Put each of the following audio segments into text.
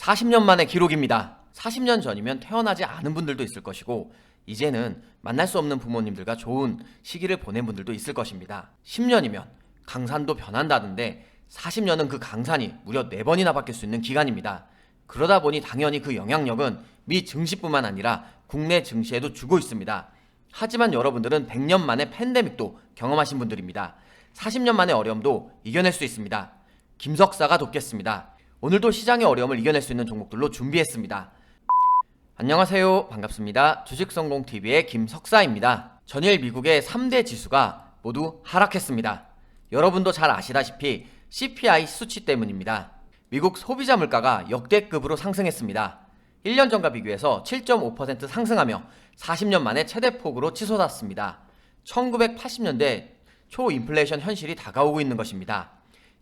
40년 만의 기록입니다. 40년 전이면 태어나지 않은 분들도 있을 것이고 이제는 만날 수 없는 부모님들과 좋은 시기를 보낸 분들도 있을 것입니다. 10년이면 강산도 변한다는데 40년은 그 강산이 무려 4번이나 바뀔 수 있는 기간입니다. 그러다 보니 당연히 그 영향력은 미 증시뿐만 아니라 국내 증시에도 주고 있습니다. 하지만 여러분들은 100년 만의 팬데믹도 경험하신 분들입니다. 40년 만의 어려움도 이겨낼 수 있습니다. 김석사가 돕겠습니다. 오늘도 시장의 어려움을 이겨낼 수 있는 종목들로 준비했습니다. 안녕하세요. 반갑습니다. 주식성공TV의 김석사입니다. 전일 미국의 3대 지수가 모두 하락했습니다. 여러분도 잘 아시다시피 CPI 수치 때문입니다. 미국 소비자 물가가 역대급으로 상승했습니다. 1년 전과 비교해서 7.5% 상승하며 40년 만에 최대폭으로 치솟았습니다. 1980년대 초인플레이션 현실이 다가오고 있는 것입니다.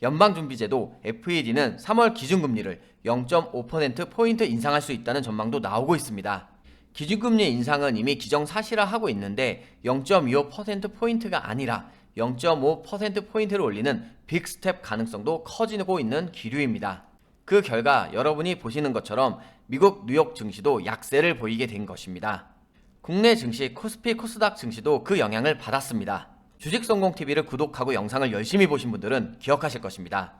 연방준비제도 FED는 3월 기준금리를 0.5%포인트 인상할 수 있다는 전망도 나오고 있습니다. 기준금리 인상은 이미 기정사실화하고 있는데 0.25%포인트가 아니라 0.5%포인트를 올리는 빅스텝 가능성도 커지고 있는 기류입니다. 그 결과 여러분이 보시는 것처럼 미국 뉴욕 증시도 약세를 보이게 된 것입니다. 국내 증시 코스피 코스닥 증시도 그 영향을 받았습니다. 주식성공TV를 구독하고 영상을 열심히 보신 분들은 기억하실 것입니다.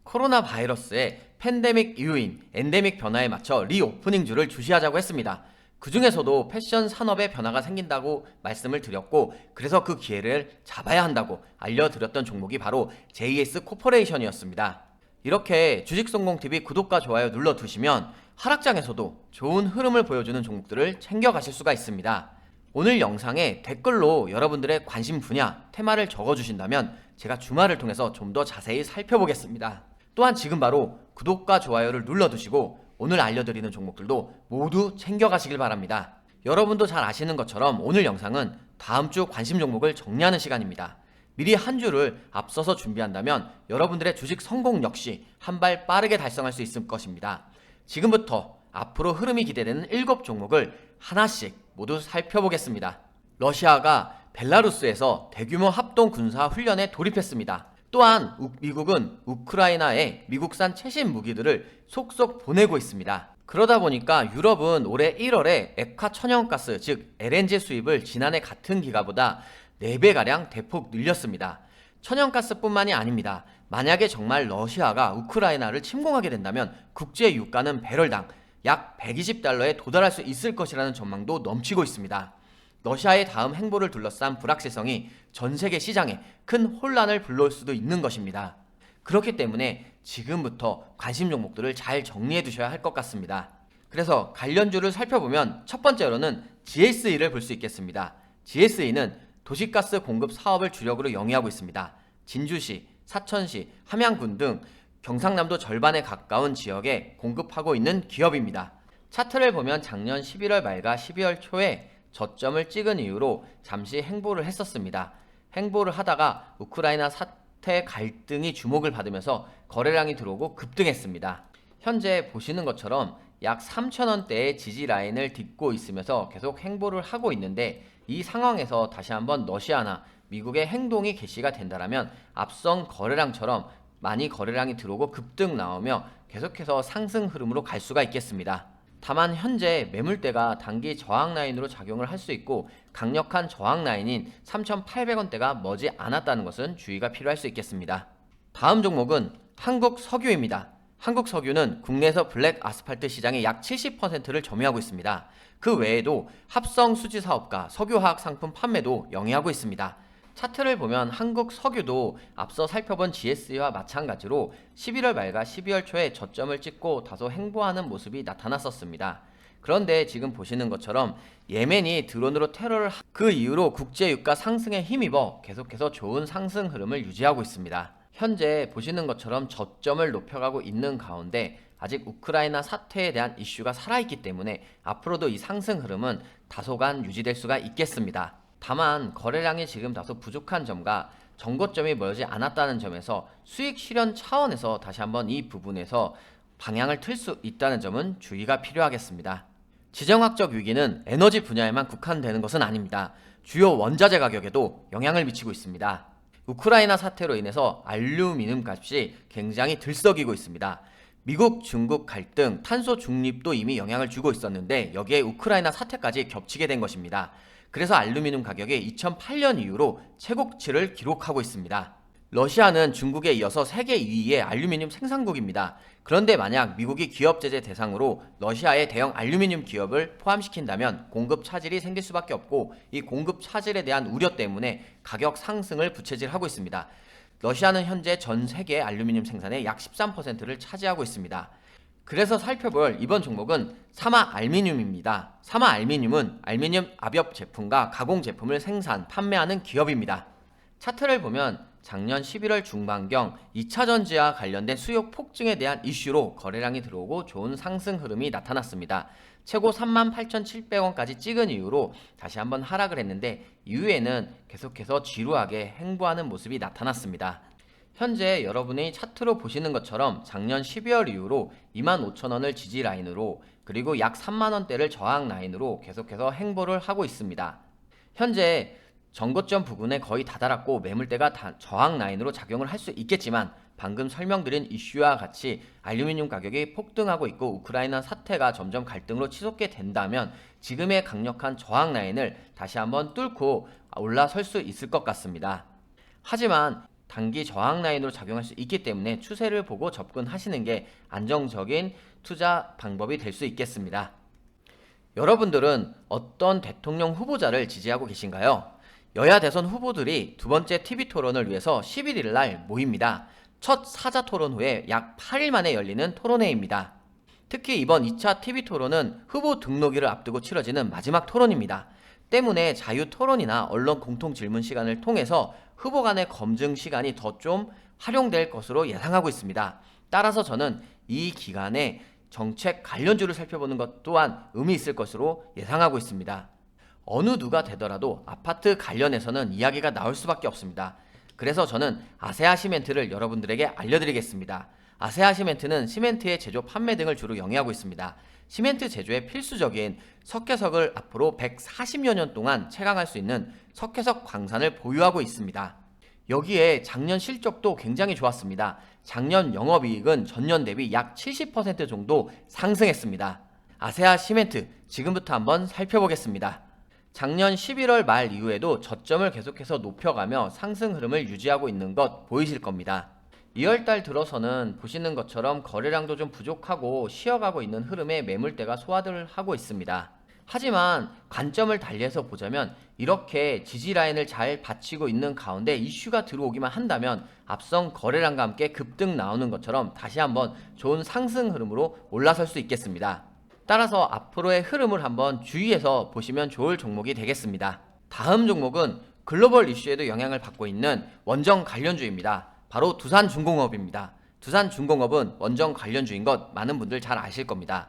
코로나 바이러스의 팬데믹 이후인 엔데믹 변화에 맞춰 리오프닝주를 주시하자고 했습니다. 그 중에서도 패션 산업의 변화가 생긴다고 말씀을 드렸고 그래서 그 기회를 잡아야 한다고 알려드렸던 종목이 바로 JS 코퍼레이션이었습니다. 이렇게 주식성공TV 구독과 좋아요 눌러두시면 하락장에서도 좋은 흐름을 보여주는 종목들을 챙겨가실 수가 있습니다. 오늘 영상에 댓글로 여러분들의 관심 분야, 테마를 적어주신다면 제가 주말을 통해서 좀 더 자세히 살펴보겠습니다. 또한 지금 바로 구독과 좋아요를 눌러두시고 오늘 알려드리는 종목들도 모두 챙겨가시길 바랍니다. 여러분도 잘 아시는 것처럼 오늘 영상은 다음 주 관심 종목을 정리하는 시간입니다. 미리 한 주를 앞서서 준비한다면 여러분들의 주식 성공 역시 한 발 빠르게 달성할 수 있을 것입니다. 지금부터 앞으로 흐름이 기대되는 7종목을 하나씩 모두 살펴보겠습니다. 러시아가 벨라루스에서 대규모 합동 군사 훈련에 돌입했습니다. 또한 미국은 우크라이나에 미국산 최신 무기들을 속속 보내고 있습니다. 그러다 보니까 유럽은 올해 1월에 액화 천연가스 즉 LNG 수입을 지난해 같은 기간보다 4배가량 대폭 늘렸습니다. 천연가스뿐만이 아닙니다. 만약에 정말 러시아가 우크라이나를 침공하게 된다면 국제 유가는 배럴당 약 120달러에 도달할 수 있을 것이라는 전망도 넘치고 있습니다. 러시아의 다음 행보를 둘러싼 불확실성이 전 세계 시장에 큰 혼란을 불러올 수도 있는 것입니다. 그렇기 때문에 지금부터 관심 종목들을 잘 정리해 두셔야 할 것 같습니다. 그래서 관련주를 살펴보면 첫 번째로는 GSE를 볼 수 있겠습니다. GSE는 도시가스 공급 사업을 주력으로 영위하고 있습니다. 진주시, 사천시, 함양군 등 경상남도 절반에 가까운 지역에 공급하고 있는 기업입니다. 차트를 보면 작년 11월 말과 12월 초에 저점을 찍은 이후로 잠시 행보를 했었습니다. 행보를 하다가 우크라이나 사태 갈등이 주목을 받으면서 거래량이 들어오고 급등했습니다. 현재 보시는 것처럼 약 3,000원대의 지지 라인을 딛고 있으면서 계속 행보를 하고 있는데 이 상황에서 다시 한번 러시아나 미국의 행동이 개시가 된다면 앞선 거래량처럼 많이 거래량이 들어오고 급등 나오며 계속해서 상승 흐름으로 갈 수가 있겠습니다. 다만 현재 매물대가 단기 저항 라인으로 작용을 할 수 있고 강력한 저항 라인인 3,800원대가 머지 않았다는 것은 주의가 필요할 수 있겠습니다. 다음 종목은 한국석유입니다. 한국석유는 국내에서 블랙 아스팔트 시장의 약 70%를 점유하고 있습니다. 그 외에도 합성 수지 사업과 석유화학 상품 판매도 영위하고 있습니다. 차트를 보면 한국석유도 앞서 살펴본 GSE와 마찬가지로 11월 말과 12월 초에 저점을 찍고 다소 행보하는 모습이 나타났었습니다. 그런데 지금 보시는 것처럼 예멘이 드론으로 테러를 그 이후로 국제유가 상승에 힘입어 계속해서 좋은 상승 흐름을 유지하고 있습니다. 현재 보시는 것처럼 저점을 높여가고 있는 가운데 아직 우크라이나 사태에 대한 이슈가 살아있기 때문에 앞으로도 이 상승 흐름은 다소간 유지될 수가 있겠습니다. 다만 거래량이 지금 다소 부족한 점과 정고점이 멀지 않았다는 점에서 수익 실현 차원에서 다시 한번 이 부분에서 방향을 틀 수 있다는 점은 주의가 필요하겠습니다. 지정학적 위기는 에너지 분야에만 국한되는 것은 아닙니다. 주요 원자재 가격에도 영향을 미치고 있습니다. 우크라이나 사태로 인해서 알루미늄 값이 굉장히 들썩이고 있습니다. 미국, 중국 갈등, 탄소 중립도 이미 영향을 주고 있었는데 여기에 우크라이나 사태까지 겹치게 된 것입니다. 그래서 알루미늄 가격이 2008년 이후로 최고치를 기록하고 있습니다. 러시아는 중국에 이어서 세계 2위의 알루미늄 생산국입니다. 그런데 만약 미국이 기업 제재 대상으로 러시아의 대형 알루미늄 기업을 포함시킨다면 공급 차질이 생길 수밖에 없고, 이 공급 차질에 대한 우려 때문에 가격 상승을 부채질하고 있습니다. 러시아는 현재 전 세계 알루미늄 생산의 약 13%를 차지하고 있습니다. 그래서 살펴볼 이번 종목은 사마알미늄입니다. 사마알미늄은 알미늄 압엽 제품과 가공 제품을 생산, 판매하는 기업입니다. 차트를 보면 작년 11월 중반경 2차 전지와 관련된 수요 폭증에 대한 이슈로 거래량이 들어오고 좋은 상승 흐름이 나타났습니다. 최고 38,700원까지 찍은 이후로 다시 한번 하락을 했는데 이후에는 계속해서 지루하게 횡보하는 모습이 나타났습니다. 현재 여러분이 차트로 보시는 것처럼 작년 12월 이후로 25,000원을 지지 라인으로, 그리고 약 3만원대를 저항 라인으로 계속해서 횡보를 하고 있습니다. 현재 전고점 부근에 거의 다다랐고 매물대가 저항 라인으로 작용을 할 수 있겠지만, 방금 설명드린 이슈와 같이 알루미늄 가격이 폭등하고 있고 우크라이나 사태가 점점 갈등으로 치솟게 된다면 지금의 강력한 저항 라인을 다시 한번 뚫고 올라설 수 있을 것 같습니다. 하지만 단기 저항 라인으로 작용할 수 있기 때문에 추세를 보고 접근하시는 게 안정적인 투자 방법이 될 수 있겠습니다. 여러분들은 어떤 대통령 후보자를 지지하고 계신가요? 여야 대선 후보들이 두 번째 TV 토론을 위해서 11일 날 모입니다. 첫 사자 토론 후에 약 8일 만에 열리는 토론회입니다. 특히 이번 2차 TV 토론은 후보 등록일을 앞두고 치러지는 마지막 토론입니다. 때문에 자유 토론이나 언론 공통 질문 시간을 통해서 후보 간의 검증 시간이 더 좀 활용될 것으로 예상하고 있습니다. 따라서 저는 이 기간에 정책 관련주를 살펴보는 것 또한 의미 있을 것으로 예상하고 있습니다. 어느 누가 되더라도 아파트 관련해서는 이야기가 나올 수밖에 없습니다. 그래서 저는 아세아 시멘트를 여러분들에게 알려드리겠습니다. 아세아 시멘트는 시멘트의 제조, 판매 등을 주로 영위하고 있습니다. 시멘트 제조에 필수적인 석회석을 앞으로 140여 년 동안 채광할 수 있는 석회석 광산을 보유하고 있습니다. 여기에 작년 실적도 굉장히 좋았습니다. 작년 영업이익은 전년 대비 약 70% 정도 상승했습니다. 아세아 시멘트 지금부터 한번 살펴보겠습니다. 작년 11월 말 이후에도 저점을 계속해서 높여가며 상승 흐름을 유지하고 있는 것 보이실 겁니다. 2월달 들어서는 보시는 것처럼 거래량도 좀 부족하고 쉬어가고 있는 흐름에 매물대가 소화를 하고 있습니다. 하지만 관점을 달리해서 보자면 이렇게 지지 라인을 잘 받치고 있는 가운데 이슈가 들어오기만 한다면 앞선 거래량과 함께 급등 나오는 것처럼 다시 한번 좋은 상승 흐름으로 올라설 수 있겠습니다. 따라서 앞으로의 흐름을 한번 주의해서 보시면 좋을 종목이 되겠습니다. 다음 종목은 글로벌 이슈에도 영향을 받고 있는 원전 관련주입니다. 바로 두산중공업입니다. 두산중공업은 원전 관련주인 것 많은 분들 잘 아실 겁니다.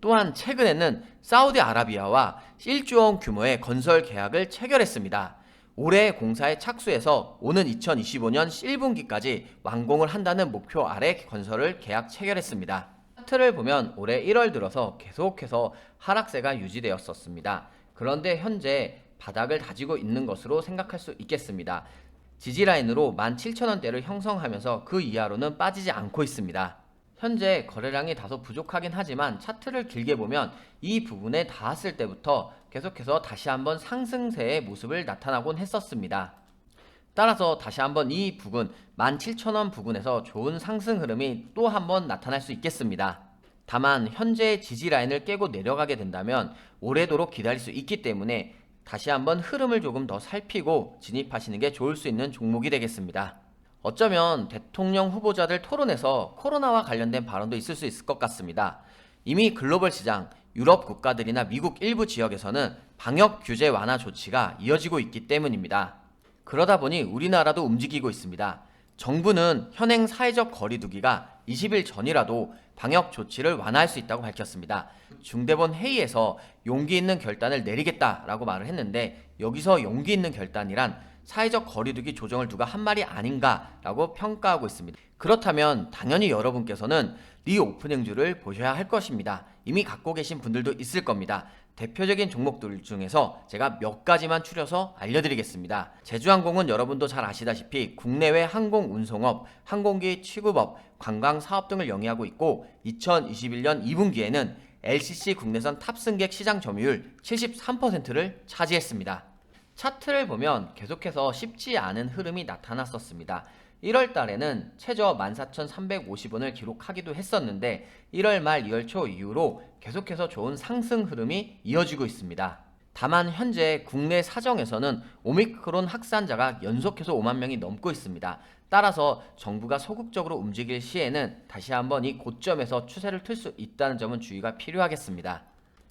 또한 최근에는 사우디아라비아와 1조 원 규모의 건설 계약을 체결했습니다. 올해 공사에 착수해서 오는 2025년 1분기까지 완공을 한다는 목표 아래 건설을 계약 체결했습니다. 차트를 보면 올해 1월 들어서 계속해서 하락세가 유지되었었습니다. 그런데 현재 바닥을 다지고 있는 것으로 생각할 수 있겠습니다. 지지라인으로 17,000원대를 형성하면서 그 이하로는 빠지지 않고 있습니다. 현재 거래량이 다소 부족하긴 하지만 차트를 길게 보면 이 부분에 닿았을 때부터 계속해서 다시 한번 상승세의 모습을 나타나곤 했었습니다. 따라서 다시 한번 이 부근 17,000원 부근에서 좋은 상승 흐름이 또 한번 나타날 수 있겠습니다. 다만 현재의 지지 라인을 깨고 내려가게 된다면 오래도록 기다릴 수 있기 때문에 다시 한번 흐름을 조금 더 살피고 진입하시는 게 좋을 수 있는 종목이 되겠습니다. 어쩌면 대통령 후보자들 토론에서 코로나와 관련된 발언도 있을 수 있을 것 같습니다. 이미 글로벌 시장, 유럽 국가들이나 미국 일부 지역에서는 방역 규제 완화 조치가 이어지고 있기 때문입니다. 그러다 보니 우리나라도 움직이고 있습니다. 정부는 현행 사회적 거리두기가 20일 전이라도 방역 조치를 완화할 수 있다고 밝혔습니다. 중대본 회의에서 용기 있는 결단을 내리겠다라고 말을 했는데, 여기서 용기 있는 결단이란 사회적 거리두기 조정을 누가 한 말이 아닌가라고 평가하고 있습니다. 그렇다면 당연히 여러분께서는 리오프닝주를 보셔야 할 것입니다. 이미 갖고 계신 분들도 있을 겁니다. 대표적인 종목들 중에서 제가 몇 가지만 추려서 알려드리겠습니다. 제주항공은 여러분도 잘 아시다시피 국내외 항공운송업, 항공기 취급업, 관광사업 등을 영위하고 있고 2021년 2분기에는 LCC 국내선 탑승객 시장 점유율 73%를 차지했습니다. 차트를 보면 계속해서 쉽지 않은 흐름이 나타났었습니다. 1월 달에는 최저 14,350원을 기록하기도 했었는데 1월 말 2월 초 이후로 계속해서 좋은 상승 흐름이 이어지고 있습니다. 다만 현재 국내 사정에서는 오미크론 확산자가 연속해서 5만 명이 넘고 있습니다. 따라서 정부가 소극적으로 움직일 시에는 다시 한번 이 고점에서 추세를 틀 수 있다는 점은 주의가 필요하겠습니다.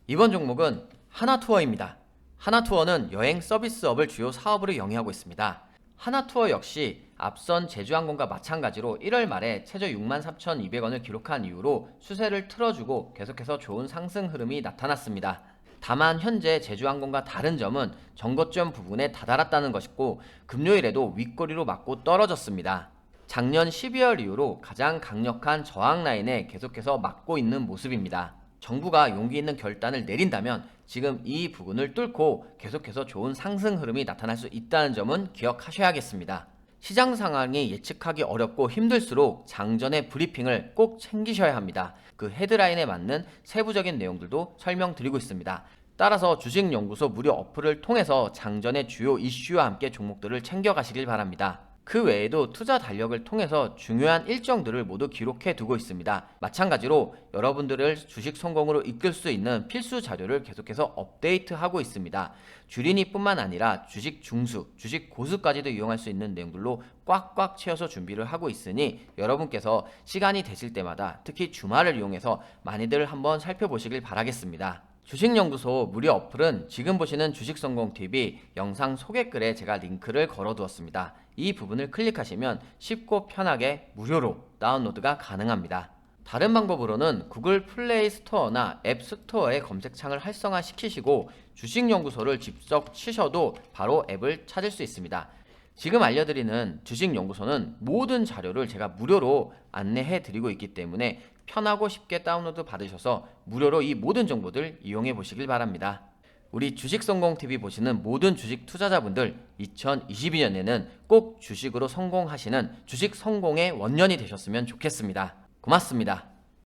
이번 종목은 하나투어입니다. 하나투어는 여행 서비스업을 주요 사업으로 영위하고 있습니다. 하나투어 역시 앞선 제주항공과 마찬가지로 1월 말에 최저 63,200원을 기록한 이후로 추세를 틀어주고 계속해서 좋은 상승 흐름이 나타났습니다. 다만 현재 제주항공과 다른 점은 정거점 부분에 다다랐다는 것이고 금요일에도 윗꼬리로 맞고 떨어졌습니다. 작년 12월 이후로 가장 강력한 저항 라인에 계속해서 맞고 있는 모습입니다. 정부가 용기 있는 결단을 내린다면 지금 이 부분을 뚫고 계속해서 좋은 상승 흐름이 나타날 수 있다는 점은 기억하셔야겠습니다. 시장 상황이 예측하기 어렵고 힘들수록 장전의 브리핑을 꼭 챙기셔야 합니다. 그 헤드라인에 맞는 세부적인 내용들도 설명드리고 있습니다. 따라서 주식연구소 무료 어플을 통해서 장전의 주요 이슈와 함께 종목들을 챙겨가시길 바랍니다. 그 외에도 투자 달력을 통해서 중요한 일정들을 모두 기록해 두고 있습니다. 마찬가지로 여러분들을 주식 성공으로 이끌 수 있는 필수 자료를 계속해서 업데이트하고 있습니다. 주린이뿐만 아니라 주식 중수, 주식 고수까지도 이용할 수 있는 내용들로 꽉꽉 채워서 준비를 하고 있으니 여러분께서 시간이 되실 때마다 특히 주말을 이용해서 많이들 한번 살펴보시길 바라겠습니다. 주식연구소 무료 어플은 지금 보시는 주식성공TV 영상 소개글에 제가 링크를 걸어두었습니다. 이 부분을 클릭하시면 쉽고 편하게 무료로 다운로드가 가능합니다. 다른 방법으로는 구글 플레이 스토어나 앱 스토어의 검색창을 활성화시키시고 주식연구소를 직접 치셔도 바로 앱을 찾을 수 있습니다. 지금 알려드리는 주식연구소는 모든 자료를 제가 무료로 안내해 드리고 있기 때문에 편하고 쉽게 다운로드 받으셔서 무료로 이 모든 정보들 이용해 보시길 바랍니다. 우리 주식성공TV 보시는 모든 주식 투자자분들 2022년에는 꼭 주식으로 성공하시는 주식 성공의 원년이 되셨으면 좋겠습니다. 고맙습니다.